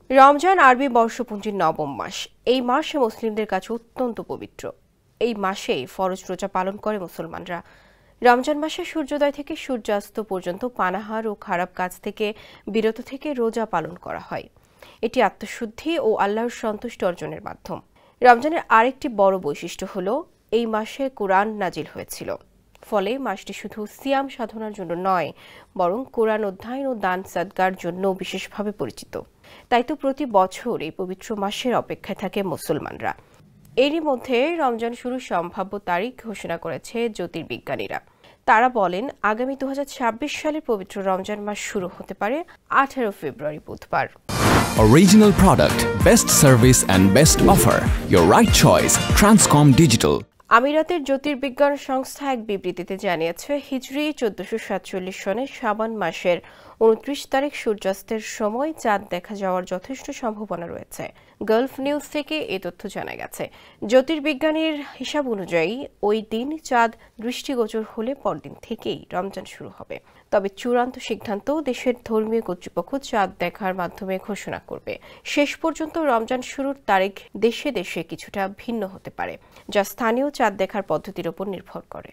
রমজান আরবি বর্ষপঞ্জির নবম মাস। এই মাস মুসলিমদের কাছে অত্যন্ত পবিত্র। এই মাসেই ফরজ রোজা পালন করে মুসলমানরা। রমজান মাসে সূর্যোদয় থেকে সূর্যাস্ত পর্যন্ত পানাহার ও খারাপ কাজ থেকে বিরত থেকে রোজা পালন করা হয়। এটি আত্মশুদ্ধি ও আল্লাহর সন্তুষ্টি অর্জনের মাধ্যম। রমজানের আরেকটি বড় বৈশিষ্ট্য হল এই মাসে কোরআন নাজিল হয়েছিল। ফলে মাসটি শুধু সিয়াম সাধনার জন্য নয়, বরং কোরআন অধ্যয়ন ও দান সাদকার জন্য বিশেষভাবে পরিচিত। তাই তো প্রতি বছর এই পবিত্র মাসের অপেক্ষায় থাকে মুসলমানরা। এরই মধ্যে রমজান শুরুর সম্ভাব্য তারিখ ঘোষণা করেছে জ্যোতির্বিজ্ঞানীরা। তারা বলেন, আগামী 2026 সালের পবিত্র রমজান মাস শুরু হতে পারে 18 ফেব্রুয়ারি বুধবার। Original product, best service and best offer. Your right choice, Transcom Digital. আমিরাতের জ্যোতির্বিজ্ঞান সংস্থা এক বিবৃতিতে জানিয়েছে, হিজরি 1447 সনে শাবান মাসের 29 তারিখ সূর্যাস্তের সময় চাঁদ দেখা যাওয়ার যথেষ্ট সম্ভাবনা রয়েছে। গালফ নিউজ থেকে এ তথ্য জানা গেছে। জ্যোতির্বিজ্ঞানীর হিসাব অনুযায়ী ওই দিন চাঁদ দৃষ্টিগোচর হলে পরদিন থেকেই রমজান শুরু হবে। তবে চূড়ান্ত সিদ্ধান্ত দেশের ধর্মীয় কর্তৃপক্ষ চাঁদ দেখার মাধ্যমে ঘোষণা করবে। শেষ পর্যন্ত রমজান শুরুর তারিখ দেশে দেশে কিছুটা ভিন্ন হতে পারে, যা স্থানীয় চাঁদ দেখার পদ্ধতির উপর নির্ভর করে।